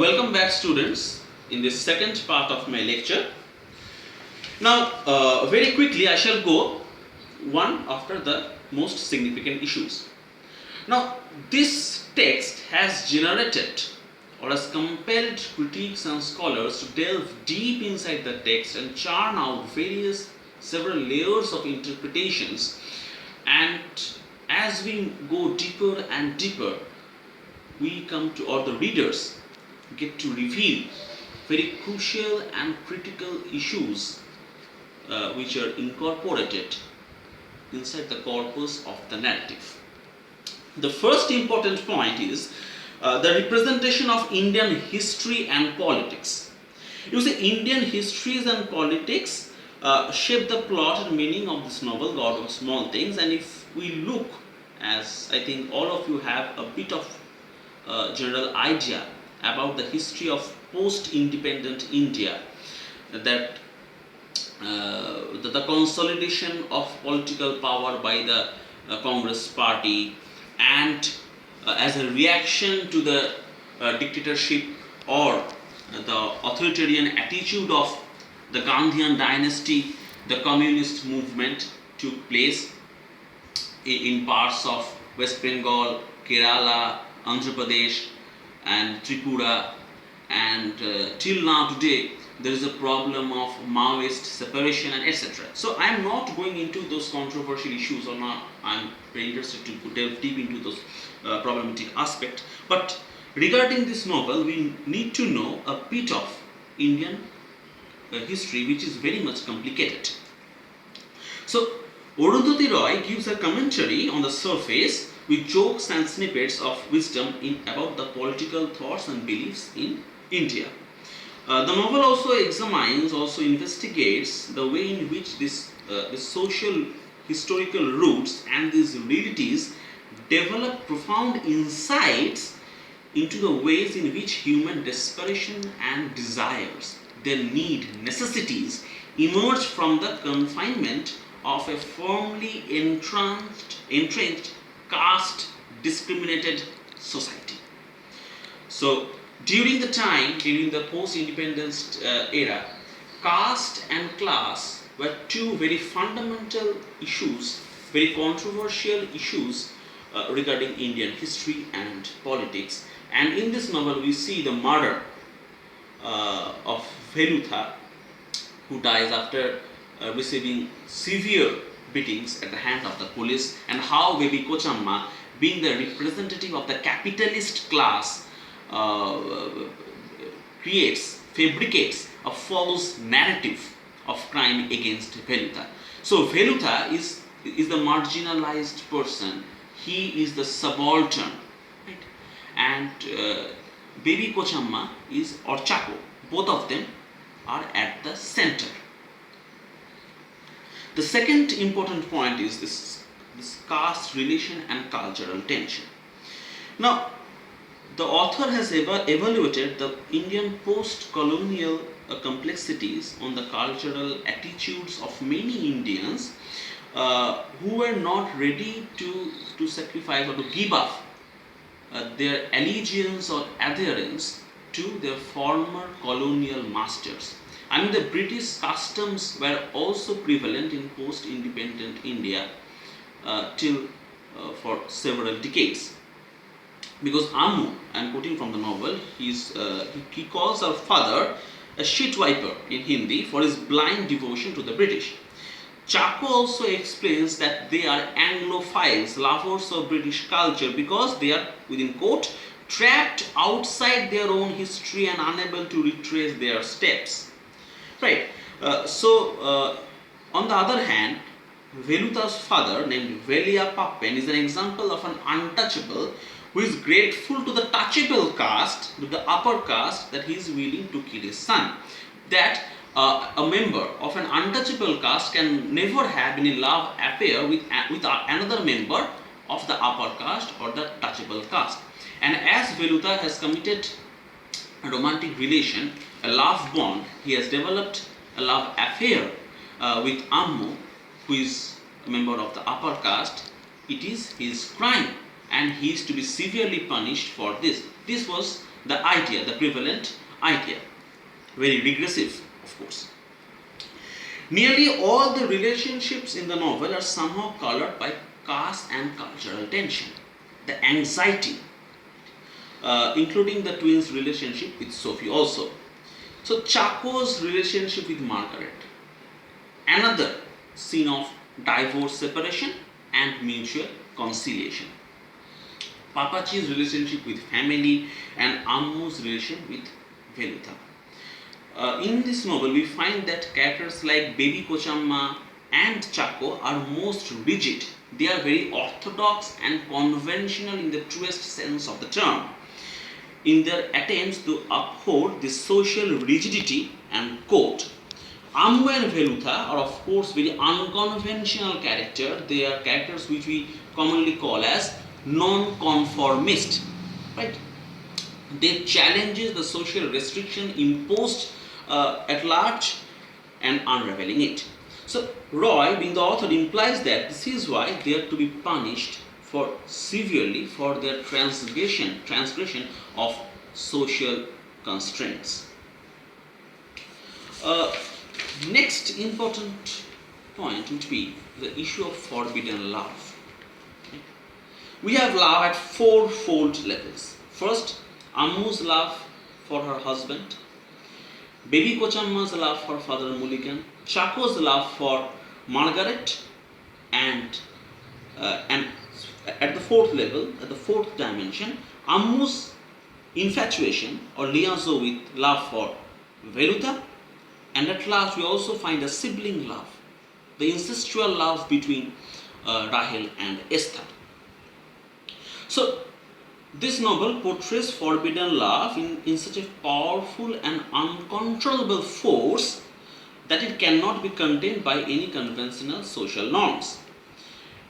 Welcome back, students, in this second part of my lecture. Now, very quickly I shall go one after the most significant issues. Now, this text has generated or has compelled critics and scholars to delve deep inside the text and churn out several layers of interpretations, and as we go deeper and deeper, we come to, or the readers get to reveal very crucial and critical issues which are incorporated inside the corpus of the narrative. The first important point is the representation of Indian history and politics. You see, Indian histories and politics shape the plot and meaning of this novel, God of Small Things, and if we look, as I think all of you have a bit of general idea about the history of post-independent India, that the consolidation of political power by the Congress party, and as a reaction to the dictatorship or the authoritarian attitude of the Gandhian dynasty, the communist movement took place in parts of West Bengal, Kerala, Andhra Pradesh and Tripura, and till now today there is a problem of Maoist separation and etc. So I am not going into those controversial issues, or not. I am very interested to delve deep into those problematic aspects. But regarding this novel, we need to know a bit of Indian history, which is very much complicated. So Arundhati Roy gives a commentary on the surface with jokes and snippets of wisdom about the political thoughts and beliefs in India. The novel also investigates the way in which this social historical roots and these realities develop profound insights into the ways in which human desperation and desires, their necessities, emerge from the confinement of a firmly entrenched caste discriminated society. So during the post-independence era, caste and class were two very fundamental issues, very controversial issues regarding Indian history and politics. And in this novel we see the murder of Velutha, who dies after receiving severe beatings at the hand of the police, and how Baby Kochamma, being the representative of the capitalist class, fabricates a false narrative of crime against Velutha. So Velutha is the marginalized person, he is the subaltern, right? And Baby Kochamma is Orchako. Both of them are at the center. The second important point is this caste relation and cultural tension. Now, the author has evaluated the Indian post-colonial complexities on the cultural attitudes of many Indians who were not ready to sacrifice or to give up their allegiance or adherence to their former colonial masters. I mean, the British customs were also prevalent in post-independent India till for several decades. Because Ammu, I am quoting from the novel, he calls our father a shit wiper in Hindi for his blind devotion to the British. Chako also explains that they are Anglophiles, lovers of British culture, because they are, within quote, trapped outside their own history and unable to retrace their steps. Right. On the other hand, Velutha's father, named Velia Pappen, is an example of an untouchable who is grateful to the touchable caste, to the upper caste, that he is willing to kill his son. That a member of an untouchable caste can never have any love affair with another member of the upper caste or the touchable caste. And as Velutha has committed a romantic relation, a love bond, he has developed a love affair with Ammu, who is a member of the upper caste. It is his crime, and he is to be severely punished for this. This was the idea, the prevalent idea. Very regressive, of course. Nearly all the relationships in the novel are somehow colored by caste and cultural tension. The anxiety, including the twins' relationship with Sophie also. So Chaco's relationship with Margaret, another scene of divorce, separation and mutual conciliation. Papachi's relationship with family and Ammu's relation with Veluta. In this novel, we find that characters like Baby Kochamma and Chaco are most rigid. They are very orthodox and conventional in the truest sense of the term, in their attempts to uphold this social rigidity and code. Ammu and Veluta are, of course, very unconventional characters. They are characters which we commonly call as non-conformist, right? They challenges the social restriction imposed at large and unraveling it. So Roy, being the author, implies that this is why they are to be punished for severely for their transgression of social constraints. Next important point would be the issue of forbidden love. We have love at fourfold levels. First, Ammu's love for her husband, Baby Kochamma's love for Father Mulligan, Chaco's love for Margaret, and at the fourth level, at the fourth dimension, Ammu's infatuation or liaison with love for Veluta, and at last we also find a sibling love, the incestual love between Rahel and Esther. So this novel portrays forbidden love in such a powerful and uncontrollable force that it cannot be contained by any conventional social norms.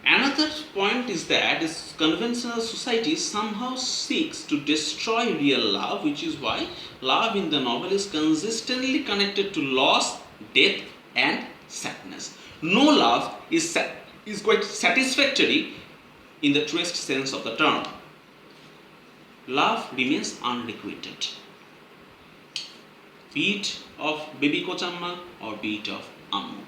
Another point is that this conventional society somehow seeks to destroy real love, which is why love in the novel is consistently connected to loss, death, and sadness. No love is quite satisfactory in the truest sense of the term. Love remains unrequited, be it of Baby Kochamma or be it of Ammu.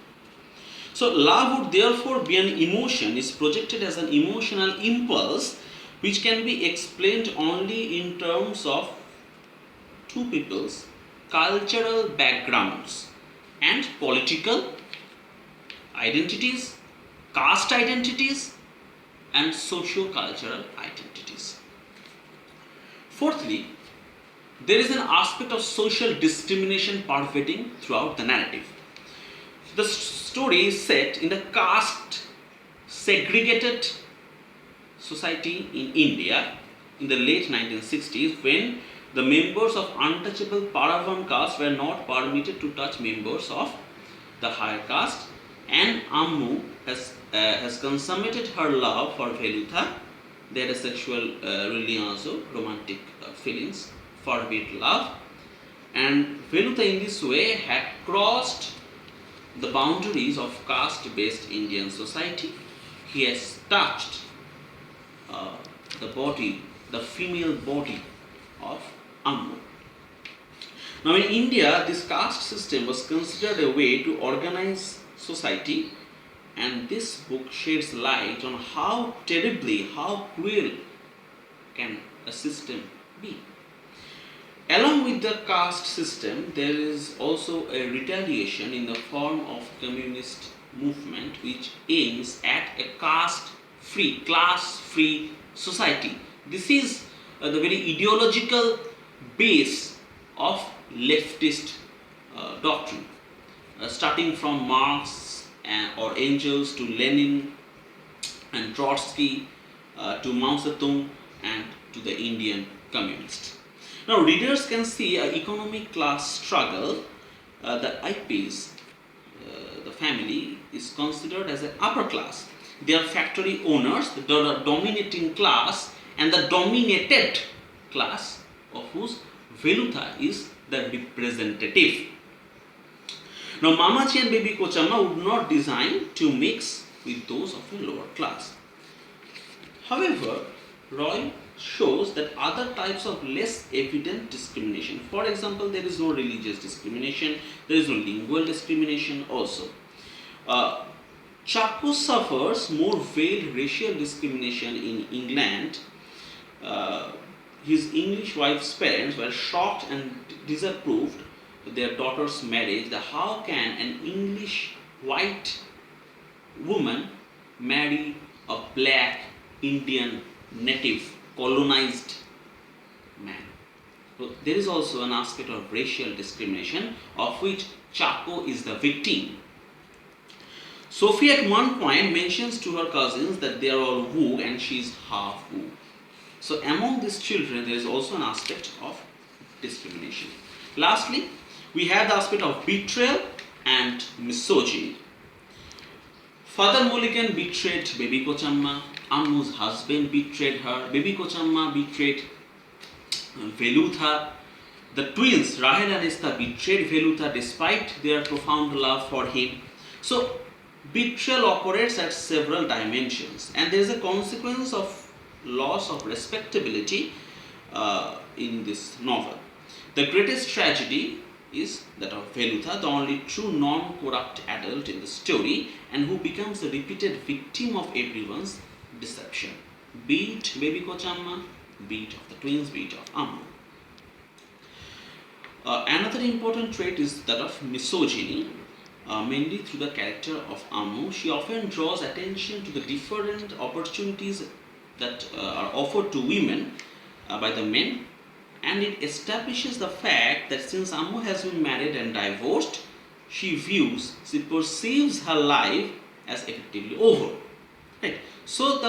So love would therefore be an emotion, is projected as an emotional impulse which can be explained only in terms of two people's cultural backgrounds and political identities, caste identities, and socio-cultural identities. Fourthly, there is an aspect of social discrimination pervading throughout the narrative. The story is set in the caste segregated society in India in the late 1960s, when the members of untouchable Paravan caste were not permitted to touch members of the higher caste, and Ammu has consummated her love for Veluta. They had a sexual liaison, romantic feelings, forbid love, and Veluta in this way had crossed the boundaries of caste-based Indian society. He has touched the female body of Ammu. Now in India, this caste system was considered a way to organize society, and this book sheds light on how terribly, how cruel can a system be. Along with the caste system, there is also a retaliation in the form of communist movement which aims at a caste-free, class-free society. This is the very ideological base of leftist doctrine, starting from Marx or Engels to Lenin and Trotsky to Mao Zedong and to the Indian communists. Now readers can see an economic class struggle. The IPs, the family, is considered as an upper class. They are factory owners, the dominating class, and the dominated class of whose Veluta is the representative. Now Mamachi and Baby Kochamma would not design to mix with those of a lower class. However, Roy shows that other types of less evident discrimination. For example, there is no religious discrimination, there is no lingual discrimination also. Chaco suffers more veiled racial discrimination in England. His English wife's parents were shocked and disapproved their daughter's marriage. How can an English white woman marry a black Indian native colonized man? So there is also an aspect of racial discrimination of which Chaco is the victim. Sophie at one point mentions to her cousins that they are all Wu and she is half Wu. So among these children there is also an aspect of discrimination. Lastly, we have the aspect of betrayal and misogyny. Father Mulligan betrayed Baby Kochamma, Ammu's husband betrayed her, Baby Kochamma betrayed Velutha. The twins Rahel and Esther betrayed Velutha despite their profound love for him. So betrayal operates at several dimensions, and there is a consequence of loss of respectability in this novel. The greatest tragedy is that of Velutha, the only true non-corrupt adult in the story, and who becomes a repeated victim of everyone's deception, be it Baby Kochamma, be it of the twins, be it of Ammu. Another important trait is that of misogyny. Mainly through the character of Ammu, she often draws attention to the different opportunities that are offered to women by the men, and it establishes the fact that since Ammu has been married and divorced, she perceives her life as effectively over. Right? So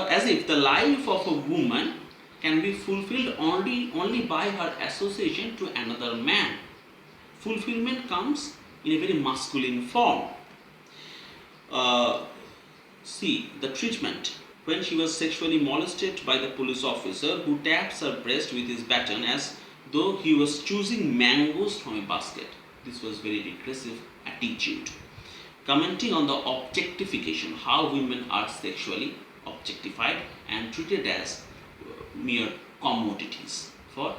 as if the life of a woman can be fulfilled only by her association to another man. Fulfillment comes in a very masculine form. See the treatment when she was sexually molested by the police officer who taps her breast with his baton as though he was choosing mangoes from a basket. This was very regressive attitude. Commenting on the objectification, how women are sexually objectified and treated as mere commodities for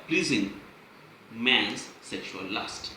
pleasing man's sexual lust.